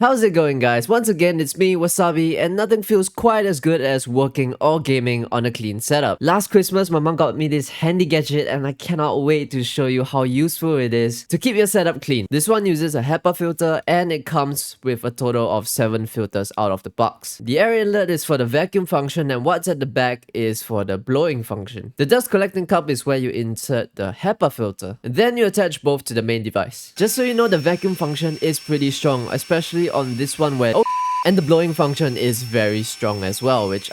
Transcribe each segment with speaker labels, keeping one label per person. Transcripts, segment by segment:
Speaker 1: How's it going, guys? Once again, it's me, Wasabi, and nothing feels quite as good as working or gaming on a clean setup. Last Christmas, my mom got me this handy gadget and I cannot wait to show you how useful it is to keep your setup clean. This one uses a HEPA filter and it comes with a total of 7 filters out of the box. The air inlet is for the vacuum function and what's at the back is for the blowing function. The dust collecting cup is where you insert the HEPA filter and then you attach both to the main device. Just so you know, the vacuum function is pretty strong, especially on this one where and the blowing function is very strong as well, which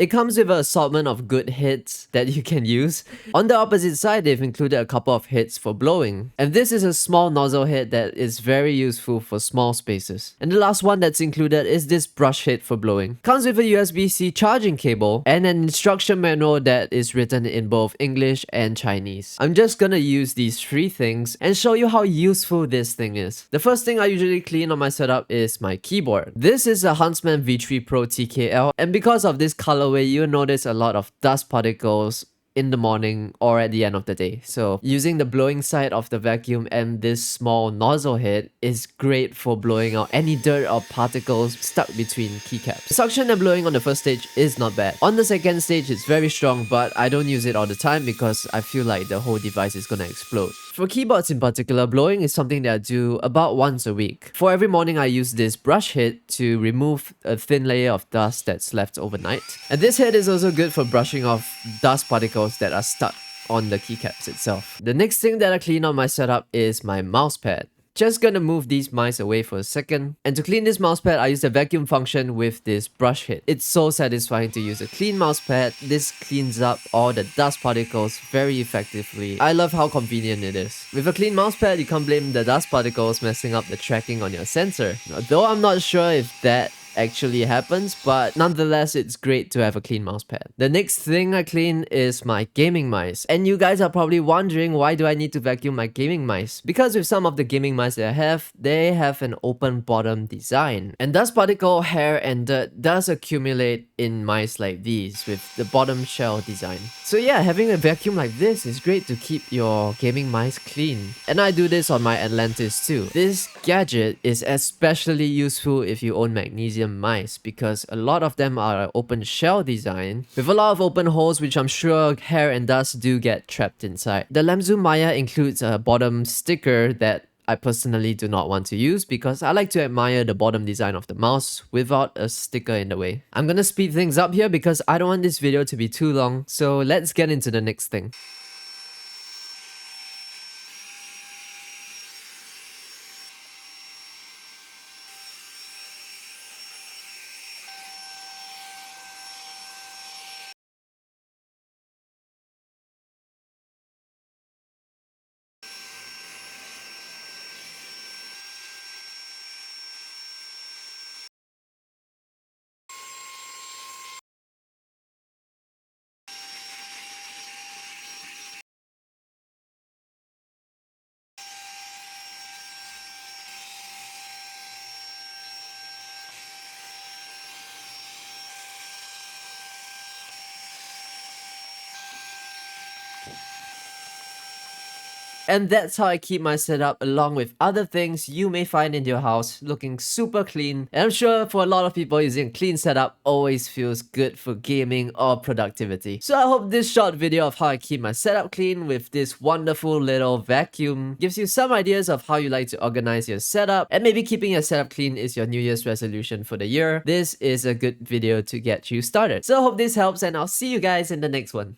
Speaker 1: it comes with an assortment of good hits that you can use. On the opposite side, they've included a couple of hits for blowing. And this is a small nozzle head that is very useful for small spaces. And the last one that's included is this brush head for blowing. Comes with a USB-C charging cable and an instruction manual that is written in both English and Chinese. I'm just gonna use these 3 things and show you how useful this thing is. The first thing I usually clean on my setup is my keyboard. This is a Huntsman V3 Pro TKL, and because of this colorway, you'll notice a lot of dust particles in the morning or at the end of the day. So using the blowing side of the vacuum and this small nozzle head is great for blowing out any dirt or particles stuck between keycaps. Suction and blowing on the first stage is not bad. On the second stage, it's very strong, but I don't use it all the time because I feel like the whole device is gonna explode. For keyboards in particular, blowing is something that I do about once a week. For every morning, I use this brush head to remove a thin layer of dust that's left overnight. And this head is also good for brushing off dust particles that are stuck on the keycaps itself. The next thing that I clean on my setup is my mousepad. Just gonna move these mice away for a second. And to clean this mousepad, I use the vacuum function with this brush head. It's so satisfying to use a clean mousepad. This cleans up all the dust particles very effectively. I love how convenient it is. With a clean mousepad, you can't blame the dust particles messing up the tracking on your sensor. Though I'm not sure if that actually happens, but nonetheless, it's great to have a clean mousepad. The next thing I clean is my gaming mice. And you guys are probably wondering, why do I need to vacuum my gaming mice? Because with some of the gaming mice that I have, they have an open bottom design. And dust particle, hair, and dirt does accumulate in mice like these with the bottom shell design. So yeah, having a vacuum like this is great to keep your gaming mice clean. And I do this on my Atlantis too. This gadget is especially useful if you own magnesium mice because a lot of them are open shell design with a lot of open holes, which I'm sure hair and dust do get trapped inside. The Lamzu Maya includes a bottom sticker that I personally do not want to use because I like to admire the bottom design of the mouse without a sticker in the way. I'm gonna speed things up here because I don't want this video to be too long, so let's get into the next thing. And that's how I keep my setup along with other things you may find in your house looking super clean. And I'm sure for a lot of people, using a clean setup always feels good for gaming or productivity. So I hope this short video of how I keep my setup clean with this wonderful little vacuum gives you some ideas of how you like to organize your setup, and maybe keeping your setup clean is your New Year's resolution for the year. This is a good video to get you started. So I hope this helps and I'll see you guys in the next one.